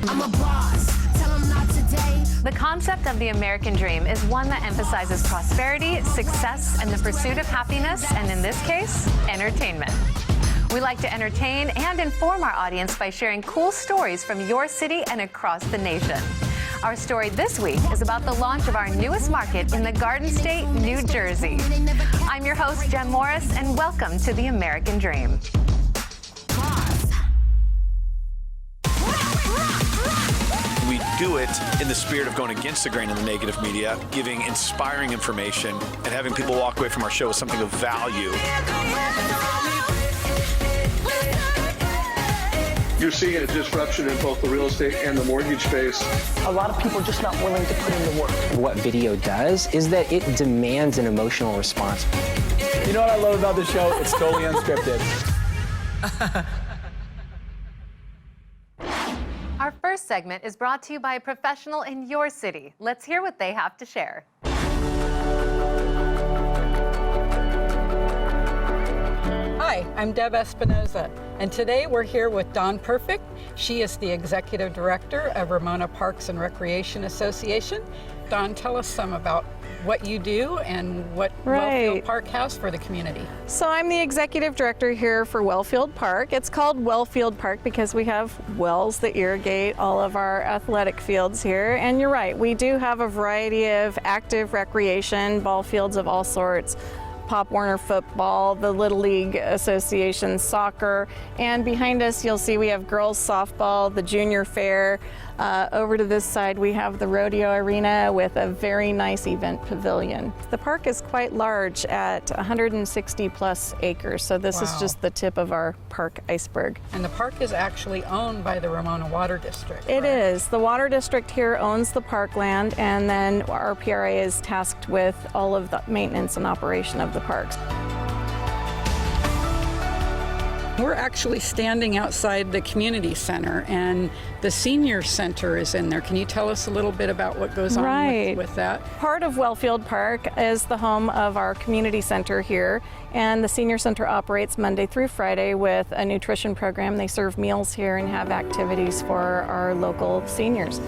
I'm a boss. Tell 'em not today. The concept of the American dream is one that emphasizes prosperity, success, and the pursuit of happiness, and in this case, entertainment. We like to entertain and inform our audience by sharing cool stories from your city and across the nation. Our story this week is about the launch of our newest market in the Garden State, New Jersey. I'm your host, Jen Morris, and welcome to the American Dream. We do it in the spirit of going against the grain of the negative media, giving inspiring information, and having people walk away from our show with something of value. You're seeing a disruption in both the real estate and the mortgage space. A lot of people are just not willing to put in the work. What video does is that it demands an emotional response. You know what I love about the show? It's totally unscripted. Our first segment is brought to you by a professional in your city. Let's hear what they have to share. Hi, I'm Deb Espinoza, and today we're here with Dawn Perfect. She is the Executive Director of Ramona Parks and Recreation Association. Dawn, tell us some about what you do and what Wellfield Park has for the community. So I'm the Executive Director here for Wellfield Park. It's called Wellfield Park because we have wells that irrigate all of our athletic fields here. And you're right, we do have a variety of active recreation, ball fields of all sorts. Pop Warner football, the Little League Association soccer, and behind us you'll see we have girls softball, the junior fair. Over to this side we have the rodeo arena with a very nice event pavilion. The park is quite large at 160 plus acres, so this is just the tip of our park iceberg. And the park is actually owned by the Ramona Water District. It is. The Water District here owns the parkland, and then our PRA is tasked with all of the maintenance and operation of the parks. We're actually standing outside the community center, and the senior center is in there. Can you tell us a little bit about what goes on with that? Part of Wellfield Park is the home of our community center here, and the senior center operates Monday through Friday with a nutrition program. They serve meals here and have activities for our local seniors.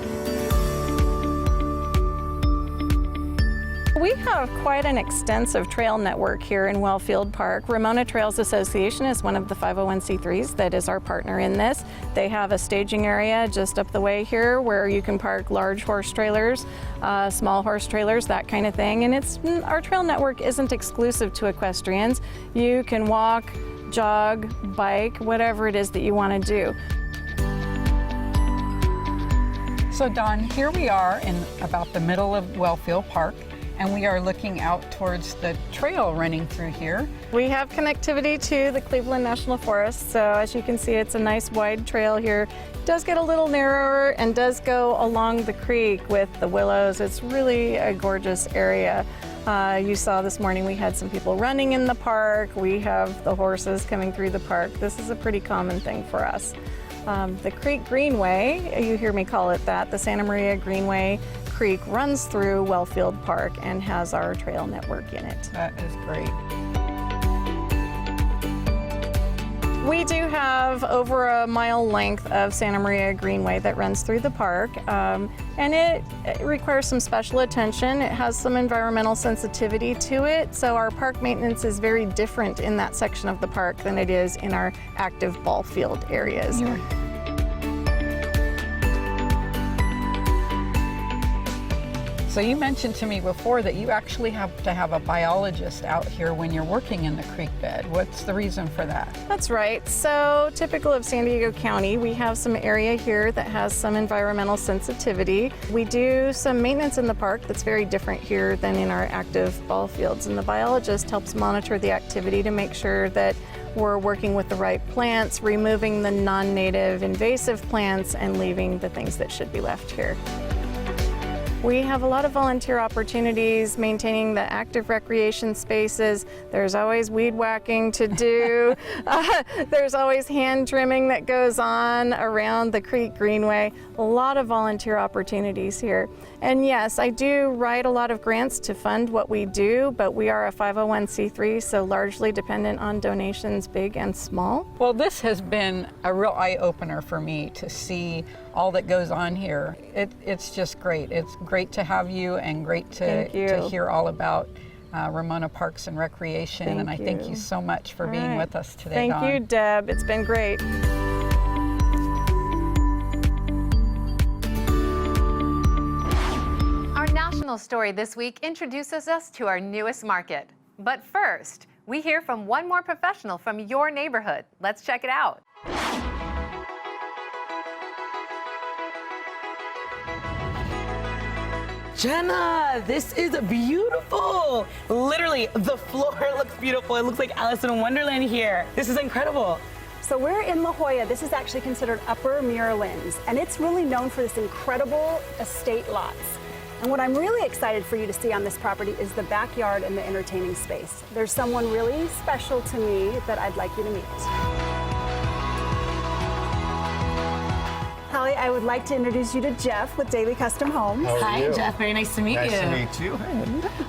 We have quite an extensive trail network here in Wellfield Park. Ramona Trails Association is one of the 501c3s that is our partner in this. They have a staging area just up the way here where you can park large horse trailers, small horse trailers, that kind of thing. And our trail network isn't exclusive to equestrians. You can walk, jog, bike, whatever it is that you want to do. So Dawn, here we are in about the middle of Wellfield Park, and we are looking out towards the trail running through here. We have connectivity to the Cleveland National Forest, so as you can see, it's a nice wide trail here. It does get a little narrower and does go along the creek with the willows. It's really a gorgeous area. You saw this morning we had some people running in the park. We have the horses coming through the park. This is a pretty common thing for us. The Creek Greenway, you hear me call it that, the Santa Maria Greenway Creek runs through Wellfield Park and has our trail network in it. That is great. We do have over a mile length of Santa Maria Greenway that runs through the park, and it requires some special attention. It has some environmental sensitivity to it, so our park maintenance is very different in that section of the park than it is in our active ball field areas. So you mentioned to me before that you actually have to have a biologist out here when you're working in the creek bed. What's the reason for that? That's right. So typical of San Diego County, we have some area here that has some environmental sensitivity. We do some maintenance in the park that's very different here than in our active ball fields. And the biologist helps monitor the activity to make sure that we're working with the right plants, removing the non-native invasive plants, and leaving the things that should be left here. We have a lot of volunteer opportunities, maintaining the active recreation spaces. There's always weed whacking to do. There's always hand trimming that goes on around the Creek Greenway. A lot of volunteer opportunities here. And yes, I do write a lot of grants to fund what we do, but we are a 501c3, so largely dependent on donations, big and small. Well, this has been a real eye-opener for me to see all that goes on here. It's just great. It's great to have you, and great to hear all about Ramona Parks and Recreation. And I thank you so much for being with us today, Dawn. Thank you, Deb. It's been great. Our national story this week introduces us to our newest market. But first, we hear from one more professional from your neighborhood. Let's check it out. Jenna, this is beautiful. Literally, the floor looks beautiful. It looks like Alice in Wonderland here. This is incredible. So we're in La Jolla. This is actually considered Upper Muirlands, and it's really known for this incredible estate lots. And what I'm really excited for you to see on this property is the backyard and the entertaining space. There's someone really special to me that I'd like you to meet. Holly, I would like to introduce you to Jeff with Daily Custom Homes. Hi, Jeff. Very nice to meet you. Nice to meet you.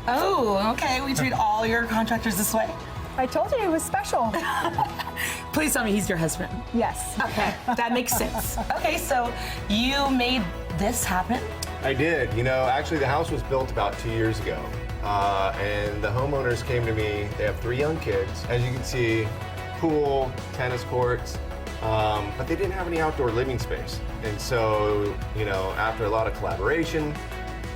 Oh, okay. We treat all your contractors this way. I told you he was special. Please tell me he's your husband. Yes. Okay, that makes sense. Okay, so you made this happen? I did. You know, actually the house was built about 2 years ago. And the homeowners came to me. They have 3 young kids. As you can see, pool, tennis courts, but they didn't have any outdoor living space. And so, you know, after a lot of collaboration,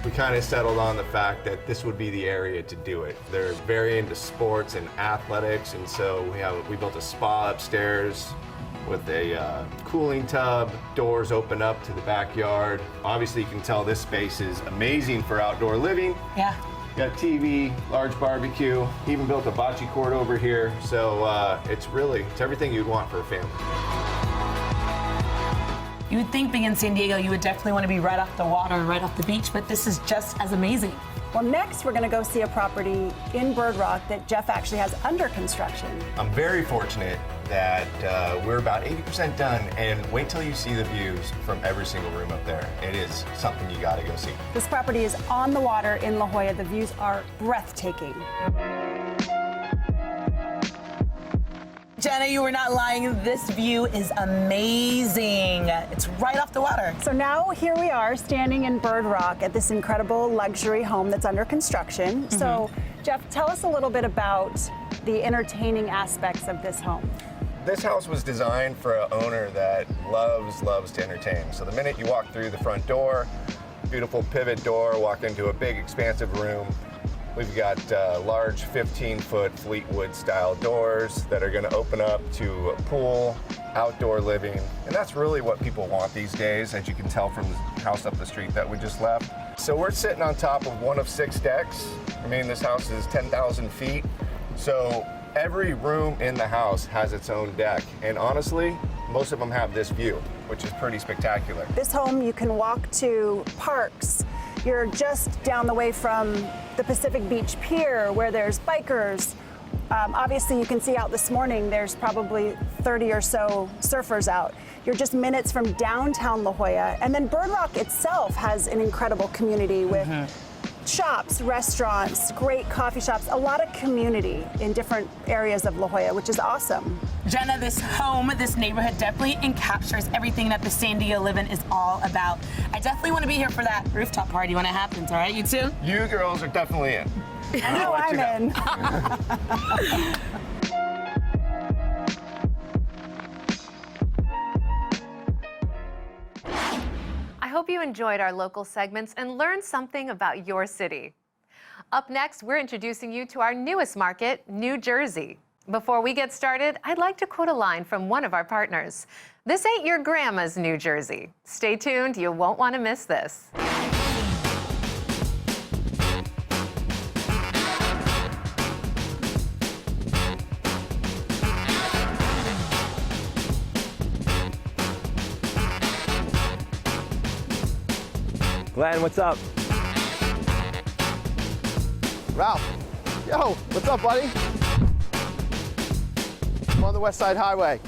we kind of settled on the fact that this would be the area to do it. They're very into sports and athletics, and so we built a spa upstairs with a cooling tub. Doors open up to the backyard. Obviously, you can tell this space is amazing for outdoor living. Yeah. Got TV, large barbecue, even built a bocce court over here. So it's everything you'd want for a family. You would think being in San Diego, you would definitely want to be right off the water, right off the beach, but this is just as amazing. Well, next we're going to go see a property in Bird Rock that Jeff actually has under construction. I'm very fortunate that we're about 80% done, and wait till you see the views from every single room up there. It is something you got to go see. This property is on the water in La Jolla. The views are breathtaking. Jenna, you were not lying. This view is amazing. It's right off the water. So now here we are standing in Bird Rock at this incredible luxury home that's under construction. Mm-hmm. So Jeff, tell us a little bit about the entertaining aspects of this home. This house was designed for an owner that loves to entertain. So the minute you walk through the front door, beautiful pivot door, walk into a big expansive room. We've got large 15-foot Fleetwood style doors that are going to open up to a pool, outdoor living, and that's really what people want these days, as you can tell from the house up the street that we just left. So we're sitting on top of one of 6 decks. I mean, this house is 10,000 feet, so every room in the house has its own deck, and honestly, most of them have this view, which is pretty spectacular. This home, you can walk to parks. You're just down the way from the Pacific Beach Pier, where there's bikers. Obviously, you can see out this morning, there's probably 30 or so surfers out. You're just minutes from downtown La Jolla. And then Bird Rock itself has an incredible community with shops, restaurants, great coffee shops, a lot of community in different areas of La Jolla, which is awesome. Jenna, this home, this neighborhood definitely encaptures everything that the San Diego living is all about. I definitely want to be here for that rooftop party when it happens, all right? You too? You girls are definitely in. I know I'm in. I hope you enjoyed our local segments and learned something about your city. Up next, we're introducing you to our newest market, New Jersey. Before we get started, I'd like to quote a line from one of our partners. This ain't your grandma's New Jersey. Stay tuned, you won't want to miss this. Glenn, what's up? Ralph, yo, what's up, buddy? I'm on the West Side Highway.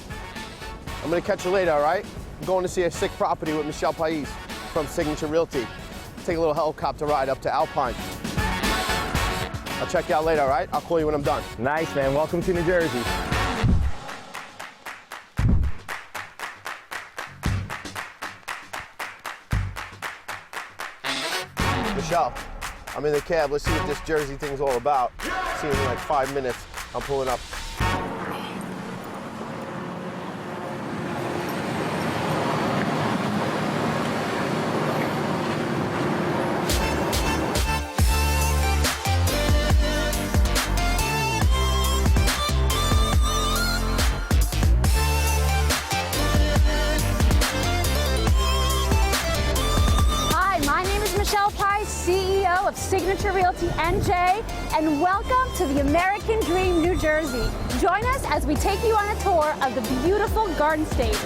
I'm gonna catch you later, all right? I'm going to see a sick property with Michelle Pais from Signature Realty. Take a little helicopter ride up to Alpine. I'll check you out later, all right? I'll call you when I'm done. Nice, man. Welcome to New Jersey. Michelle, I'm in the cab. Let's see what this Jersey thing's all about. See you in like 5 minutes. I'm pulling up. CEO of Signature Realty NJ, and welcome to the American Dream, New Jersey. Join us as we take you on a tour of the beautiful Garden State.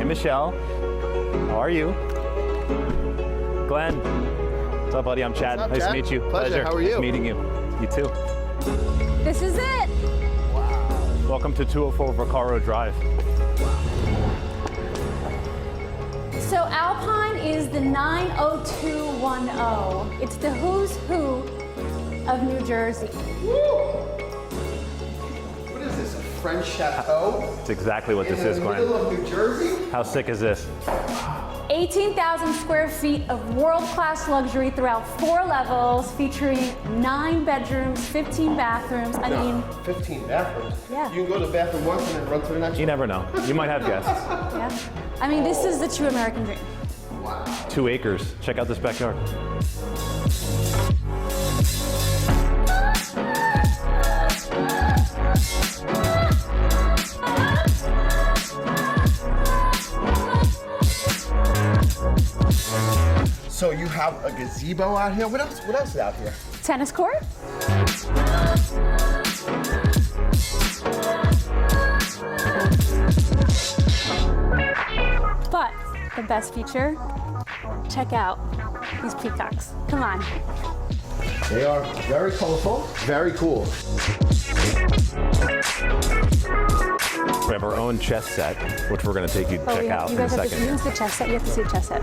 Michelle, how are you? Glenn, what's up, buddy? I'm Chad. What's up, nice Chad? to meet you. Pleasure. How are you? Nice meeting you. You too. This is it. Welcome to 204 Vaccaro Drive. So Alpine is the 90210. It's the who's who of New Jersey. What is this, a French chateau? That's exactly what this is, Glenn. In the middle of New Jersey? How sick is this? 18,000 square feet of world-class luxury throughout 4 levels, featuring 9 bedrooms, 15 bathrooms. I mean, 15 bathrooms? Yeah. You can go to the bathroom once and then run to the next You never know. You might have guests. yeah. I mean, this is the true American dream. Wow. 2 acres. Check out this backyard. So you have a gazebo out here? What else is out here? Tennis court. But the best feature, check out these peacocks. Come on. They are very colorful, very cool. We have our own chess set, which we're going to take you to check out You in a guys have to second. use the chess set. You have to see the chess set.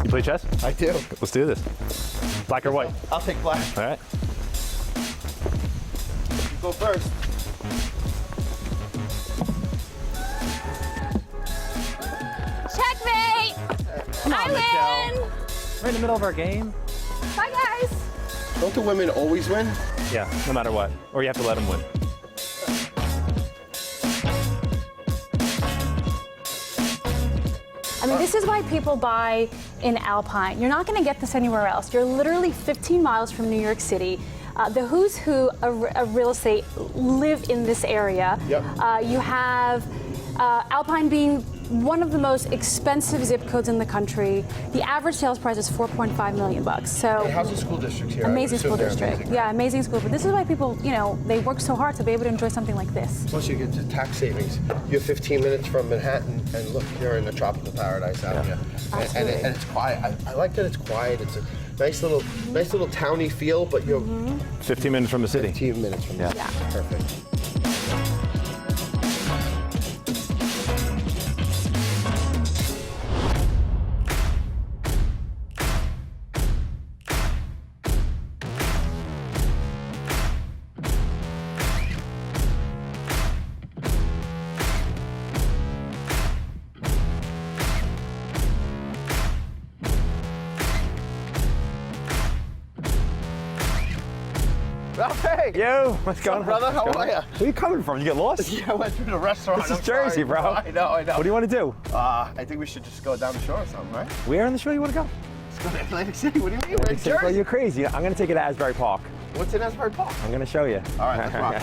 You play chess? I do. Let's do this. Black or white? I'll take black. All right. You go first. Checkmate! Come on, I Michelle. win! We're in the middle of our game. Bye, guys. Don't the women always win? Yeah, no matter what. Or you have to let them win. I mean, this is why people buy in Alpine. You're not going to get this anywhere else. You're literally 15 miles from New York City. The who's who of real estate live in this area. Yep. You have Alpine being one of the most expensive zip codes in the country. The average sales price is $4.5 million. So Hey, how's the school district here? amazing school district. Amazing, Yeah, amazing school. But this is why people, you know, they work so hard to be able to enjoy something like this. Plus you get the tax savings. You're 15 minutes from Manhattan, and look, you're in the tropical paradise out here. And it's quiet. I like that it's quiet. It's a nice little towny feel, but you're 15 minutes from the city. 15 minutes from the city. Yeah. Perfect. Hey! Yo, what's going on? Brother, how are you? Where are you coming from? You get lost? Yeah, I went through the restaurant. This is Jersey, bro. I know. What do you want to do? I think we should just go down the shore or something, right? Where on the shore you want to go? Let's go to Atlantic City. What do you mean? We're in Bro, Jersey. you're crazy. I'm going to take you to Asbury Park. What's in Asbury Park? I'm going to show you. All right, let's rock.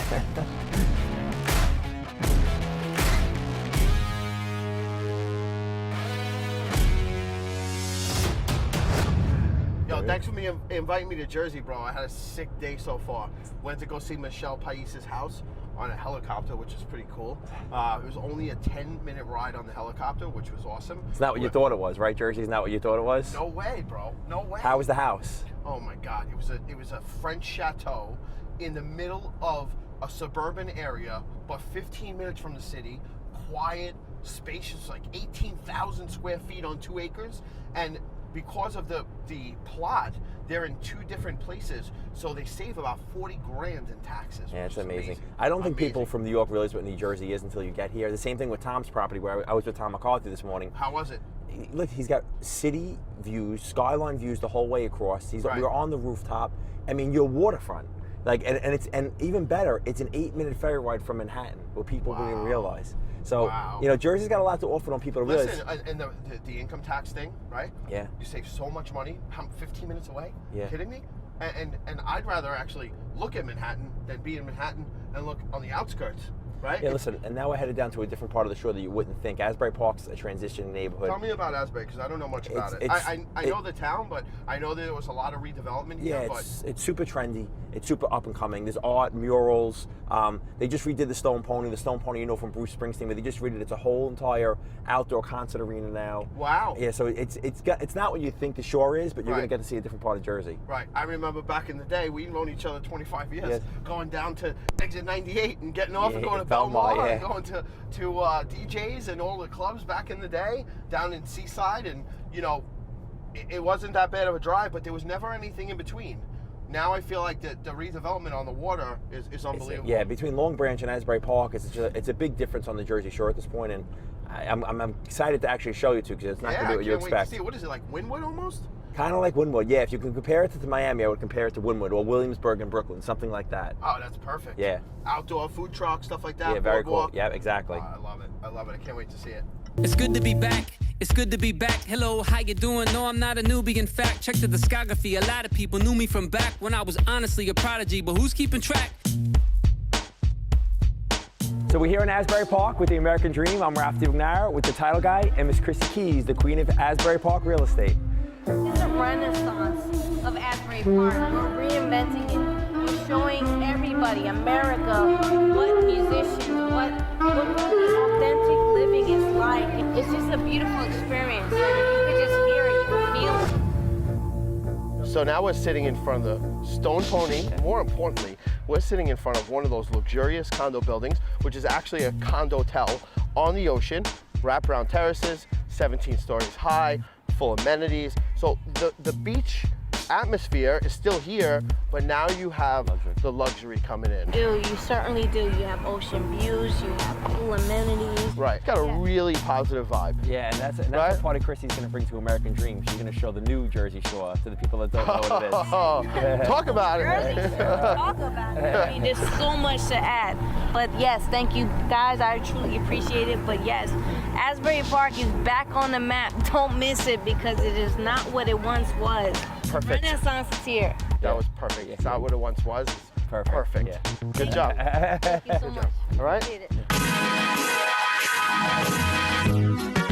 Yo, thanks for inviting me to Jersey, bro. I had a sick day so far. Went to go see Michelle Pais's house on a helicopter, which is pretty cool. It was only a 10-minute ride on the helicopter, which was awesome. It's not what you thought it was, right? Jersey's not what you thought it was? No way, bro. No way. How was the house? Oh my God, it was a French chateau in the middle of a suburban area, but 15 minutes from the city. Quiet, spacious, like 18,000 square feet on 2 acres, and because of the plot, they're in 2 different places, so they save about 40 grand in taxes. Yeah, it's amazing. I don't think people from New York realize what New Jersey is until you get here. The same thing with Tom's property, where I was with Tom McCarthy this morning. How was it? Look, he's got city views, skyline views the whole way across. We're on the rooftop. I mean, you're waterfront. Like, and even better, it's an 8-minute ferry ride from Manhattan, what people don't even realize. So, you know, Jersey's got a lot to offer on people to realize. Listen, and the income tax thing, right? Yeah. You save so much money. 15 minutes away? Yeah. You kidding me? And I'd rather actually look at Manhattan than be in Manhattan and look on the outskirts, right? Yeah, listen, and now we're headed down to a different part of the shore that you wouldn't think. Asbury Park's a transitioning neighborhood. Tell me about Asbury, because I don't know much about it. I know the town, but I know there was a lot of redevelopment here. Yeah, it's super trendy. It's super up and coming. There's art, murals. They just redid the Stone Pony. The Stone Pony, you know, from Bruce Springsteen, but they just redid it. It's a whole entire outdoor concert arena now. Wow. Yeah, so it's not what you think the shore is, but you're going to get to see a different part of Jersey. Right. I remember back in the day, we'd known each other 25 years, going down to exit 98 and getting off and going to Belmar and going to DJs and all the clubs back in the day down in Seaside, and you know, it wasn't that bad of a drive, but there was never anything in between. Now I feel like the redevelopment on the water is unbelievable. Yeah, between Long Branch and Asbury Park, it's a big difference on the Jersey Shore at this point, and I'm excited to actually show you two, because it's not going to be what you expect. Wait to see. What is it, like Wynwood almost? Kind of like Wynwood, yeah. If you can compare it to Miami, I would compare it to Wynwood or Williamsburg and Brooklyn, something like that. Oh, that's perfect. Yeah. Outdoor food trucks, stuff like that. Yeah, very cool. Yeah, exactly. I love it. I love it. I can't wait to see it. It's good to be back. It's good to be back. Hello, how you doing? No, I'm not a newbie. In fact, check the discography. A lot of people knew me from back when I was honestly a prodigy, but who's keeping track? So we're here in Asbury Park with the American Dream. I'm Ralph DiBugnaro with the title guy and Miss Chrissy Keys, the queen of Asbury Park real estate. It's a renaissance of Asbury Park. We're reinventing it. We're showing everybody, America, what musicians, what really authentic living is like. It's just a beautiful experience. You could just hear it, you could feel it. So now we're sitting in front of the Stone Pony. More importantly, we're sitting in front of one of those luxurious condo buildings, which is actually a condotel on the ocean, wraparound terraces, 17 stories high, full amenities. So the beach atmosphere is still here, but now you have the luxury coming in. You certainly do. You have ocean views, you have cool amenities. Right, got a really positive vibe. Yeah, and that's what part of Chrissy's going to bring to American Dream. She's going to show the new Jersey Shore to the people that don't know what it is. Talk about it. Jersey Shore, talk about it. I mean, there's so much to add. But yes, thank you guys. I truly appreciate it. But yes, Asbury Park is back on the map. Don't miss it, because it is not what it once was. Perfect. Renaissance is here. That was perfect. It's not what it once was. It's perfect. Yeah. Good job. Thank you so much. All right. Appreciate it.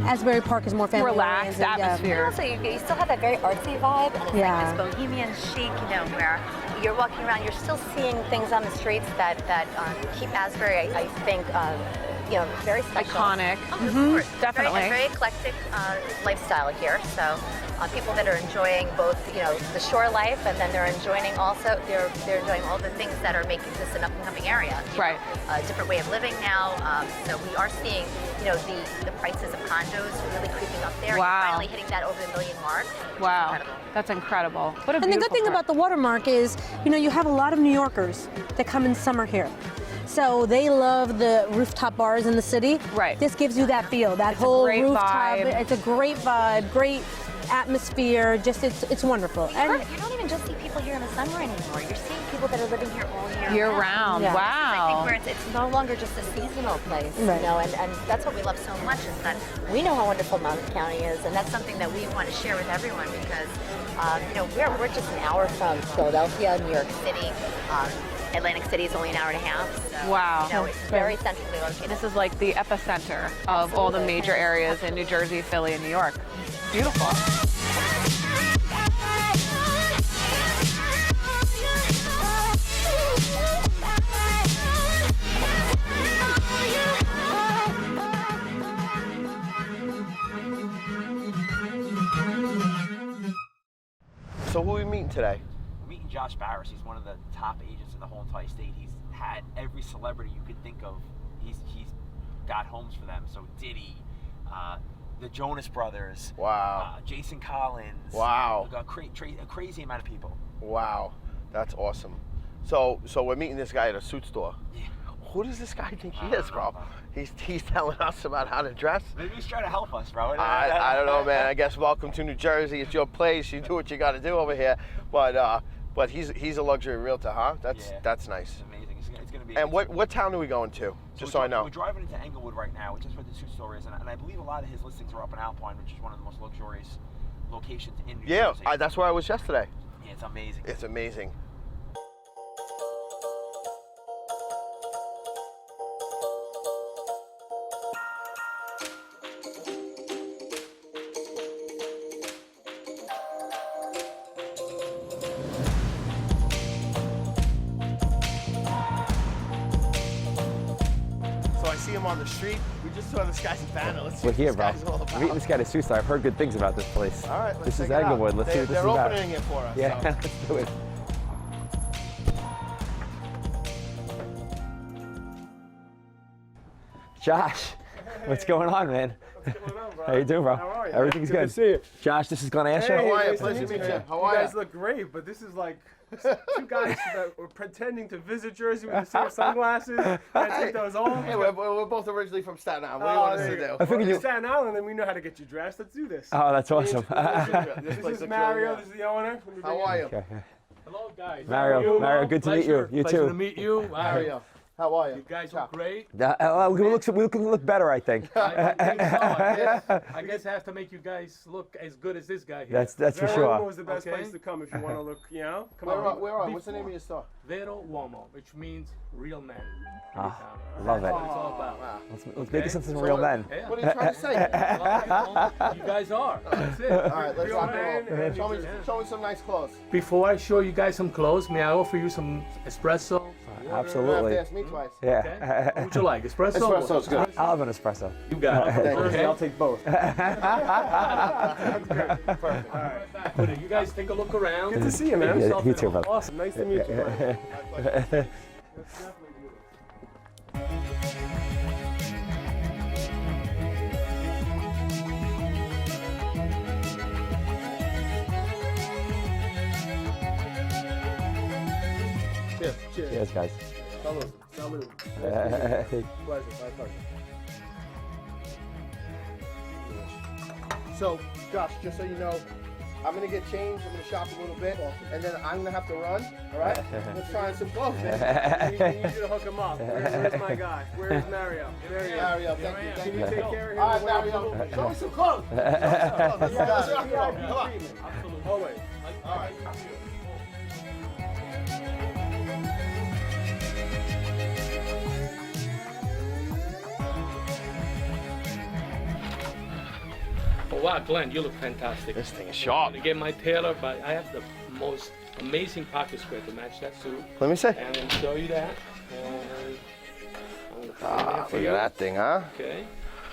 Asbury Park is more family relaxed atmosphere. Also, you still have that very artsy vibe, and it's like this bohemian chic, where you're walking around, you're still seeing things on the streets that keep Asbury, I think, very special. Iconic. Definitely. Very eclectic lifestyle here. So people that are enjoying both, the shore life, and then they're enjoying also they're enjoying all the things that are making this an up and coming area. Right. A different way of living now. So we are seeing, the prices of condos really creeping up there. Wow. And finally hitting that over the $1 million mark. Wow. That's incredible. What a And the good thing about the watermark is, you have a lot of New Yorkers that come in summer here. So they love the rooftop bars in the city. Right. This gives you that feel, that whole rooftop. It's a great vibe, great atmosphere. Just it's wonderful. And you don't even just see people here in the summer anymore. You're seeing people that are living here all year round. Yeah. Wow. I think where it's no longer just a seasonal place, right. And that's what we love so much is that we know how wonderful Mountain County is, and that's something that we want to share with everyone because, we're just an hour from Philadelphia, New York City. Atlantic City is only an hour and a half. So, wow. It's very centrally located. This is like the epicenter of all the major areas in New Jersey, Philly, and New York. Beautiful. So who are we meeting today? We're meeting Josh Barris. He's one of the top agents in the whole entire state. He's had every celebrity you could think of. He's got homes for them. So Diddy, the Jonas Brothers. Wow. Jason Collins. Wow. A crazy amount of people. Wow, that's awesome. So we're meeting this guy at a suit store. Yeah. Who does this guy think he is, bro? He's telling us about how to dress. Maybe he's trying to help us, bro. I don't know, man. I guess welcome to New Jersey. It's your place. You do what you got to do over here. But he's a luxury realtor, huh? That's nice. It's amazing. It's going to be. And what town are we going to? Just so I know. We're driving into Englewood right now, which is where the suit store is, and I believe a lot of his listings are up in Alpine, which is one of the most luxurious locations in New Jersey. Yeah, that's where I was yesterday. Yeah, it's amazing. It's amazing. See him on the street. We just saw this guy's banner. Let's see what this guy's all about. We're meeting this guy at Suit Store. I've heard good things about this place. All right, this is Englewood. Let's see what this is about. They're opening it for us. Yeah, so. let's do it. Josh, what's going on, man? What's going on, bro? How you doing, bro? How are you? Everything's good. Good to see you. Josh, this is Glenn Asher. How are you? Nice Pleasure to meet you. How You are guys you? look great, but this is like two guys that were pretending to visit Jersey with the same sunglasses. I take those off. Hey, we're both originally from Staten Island. What do you want us to do? I figured you. Staten Island, and we know how to get you dressed. Let's do this. Oh, that's awesome. This is Mario. This is the owner. How are you? Okay. Hello, guys. Mario, good to meet you. You Pleasure too. to meet you. Mario, how are you? You guys look great. We can look better, I think. I think so. I guess I have to make you guys look as good as this guy here. That's for sure. Uomo is the best place to come if you want to look, Come Where are? What's the name of your store? Vero Uomo, which means real men. Love it. That's what it's all about. Wow. Let's make it something real men. Yeah. What are you trying to say? You guys are. That's it. All right, let's Real rock men and roll. and Show me some nice clothes. Before I show you guys some clothes, may I offer you some espresso? Absolutely. You don't have to ask me twice. Yeah. Okay. What would you like, espresso? Espresso's good. I'll have an espresso. You got it. Okay. I'll take both. That's great. Perfect. All right. You guys take a look around. Good to see you, man. Yeah, you too, brother. Awesome. Nice to meet you. Brother. That's definitely Cheers. Cheers, guys. Salud. Salud. Hey. Pleasure. My pleasure. So, Josh, just so you know, I'm gonna get changed. I'm gonna shop a little bit, and then I'm gonna have to run. All right? Let's try on some clothes. I need you to hook him up. Where's my guy? Where's Mario? There he is. Mario, thank you. Can you take care of him? All right, Mario. Show me some clothes. Show me some clothes. Let's rock and roll. Come on. Absolutely. Always. All right. wow, Glenn, you look fantastic. This thing is sharp. I'm gonna get my tailor, but I have the most amazing pocket square to match that suit. Let me see. And I'm gonna show you that. And I'm gonna Look at that thing, huh? Okay.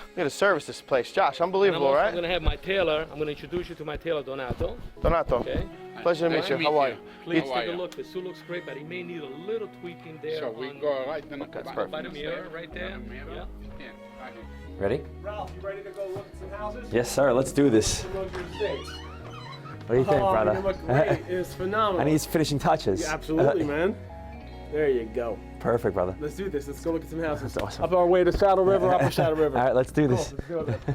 We gotta service this place, Josh. Unbelievable, and right? I'm gonna have my tailor. I'm gonna introduce you to my tailor, Donato. Donato. Okay. Pleasure to meet you. How are you? Please take a look. The suit looks great, but he may need a little tweaking there. So we go right in That's by perfect. the mirror, right there. Yeah. Ready? Ralph, you ready to go look at some houses? Yes, sir. Let's do this. What What do you think, brother? You look great. It's phenomenal. I need finishing touches. Yeah, absolutely, man. There you go. Perfect, brother. Let's do this. Let's go look at some houses. That's awesome. Up our way to Saddle River, Upper Saddle River. All right, let's do this. Cool, let's go.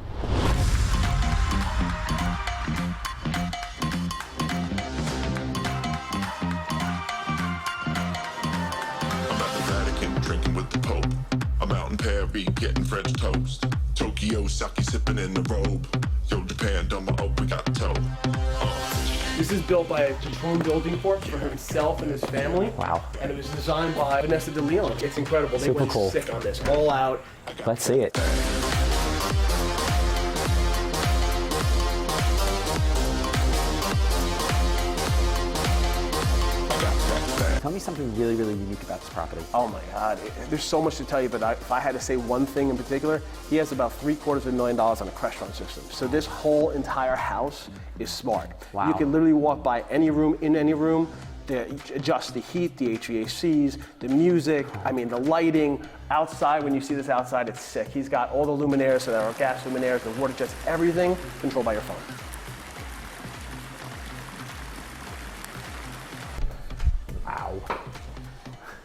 I'm at the Vatican drinking with the Pope. I'm out in Paris getting French toast. Tokyo sake sipping in the robe. Yo, Japan, done my we got the toe. This is built by a home building corp for himself and his family. Wow. And it was designed by Vanessa De Leon. It's incredible. They Super went cool. sick on this. All out. Let's see it. Tell me something really, really unique about this property. Oh my God, there's so much to tell you, but if I had to say one thing in particular, he has about $750,000 on a crash run system. So this whole entire house is smart. Wow. You can literally walk by any room, in any room, adjust the heat, the HVACs, the music, I mean the lighting. Outside, when you see this outside, it's sick. He's got all the luminaires, so there are gas luminaires, the water jets, everything controlled by your phone. Wow.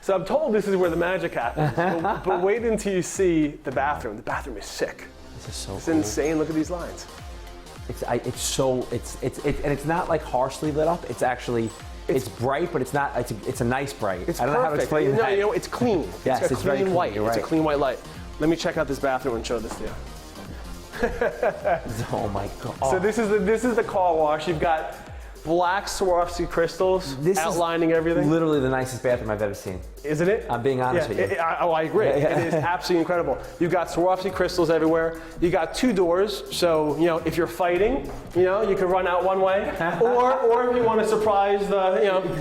So I'm told this is where the magic happens, but wait until you see the bathroom. The bathroom is sick. This is so It's cool. insane. Look at these lines. It's not like harshly lit up. It's actually, it's bright, but it's not. It's a nice bright. It's I don't know how to perfect. explain that. You know, it's clean. Yes, it's a very clean clean. white. You're It's a right. clean white light. Let me check out this bathroom and show this to you. Oh my God. So this is the car wash. You've got black Swarovski crystals outlining everything. Literally the nicest bathroom I've ever seen. Isn't it? I'm being honest with you. I agree. Yeah. It is absolutely incredible. You've got Swarovski crystals everywhere. You got 2 doors, so if you're fighting, you can run out one way, or if you want to surprise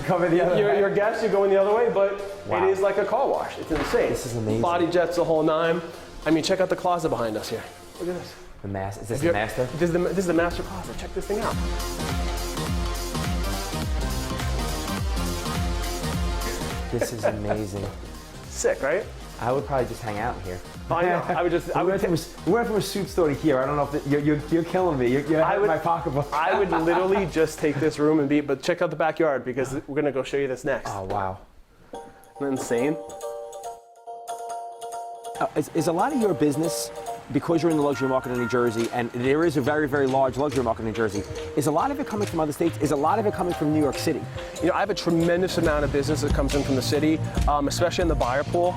cover the other way. your guests, you go in the other way. But Wow. it is like a car wash. It's insane. This is amazing. Body jets, the whole 9. I mean, check out the closet behind us here. Look at this. Is this the master? This is the master closet. Check this thing out. This is amazing. Sick, right? I would probably just hang out here. I know. I would just. We went from a suit store to here. I don't know if you're killing me. You're having my pocketbook. I would literally just take this room and but check out the backyard because we're gonna go show you this next. Oh wow. Isn't that insane? Is a lot of your business, because you're in the luxury market in New Jersey, and there is a very, very large luxury market in New Jersey, is a lot of it coming from other states? Is a lot of it coming from New York City? I have a tremendous amount of business that comes in from the city, especially in the buyer pool.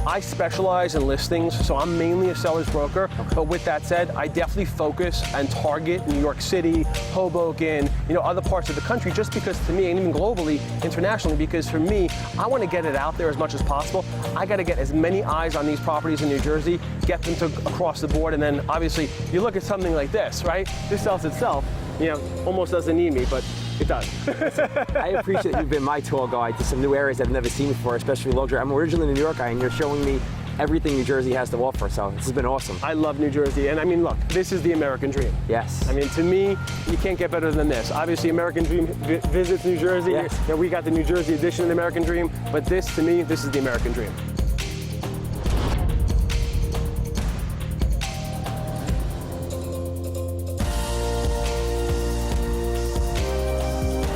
I specialize in listings, so I'm mainly a seller's broker. But with that said, I definitely focus and target New York City, Hoboken, other parts of the country, just because to me, and even globally, internationally, because for me, I want to get it out there as much as possible. I got to get as many eyes on these properties in New Jersey, get them to across the board, and then obviously you look at something like this, right? This sells itself, almost doesn't need me, but it does. I appreciate you've been my tour guide to some new areas I've never seen before, especially luxury. I'm originally a New York guy, and you're showing me everything New Jersey has to offer, so this has been awesome. I love New Jersey, and I mean, look, this is the American dream. Yes. I mean, to me, you can't get better than this. Obviously, American Dream visits New Jersey. Yes. We got the New Jersey edition of the American Dream, but this, to me, this is the American dream.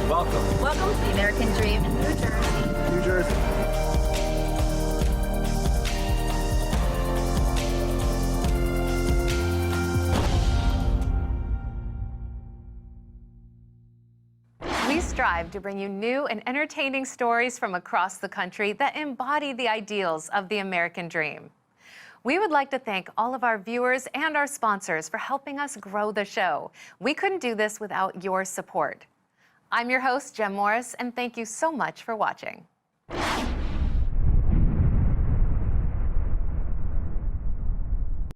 Welcome. Welcome to the American Dream in New Jersey. New Jersey. We strive to bring you new and entertaining stories from across the country that embody the ideals of the American dream. We would like to thank all of our viewers and our sponsors for helping us grow the show. We couldn't do this without your support. I'm your host, Jem Morris, and thank you so much for watching.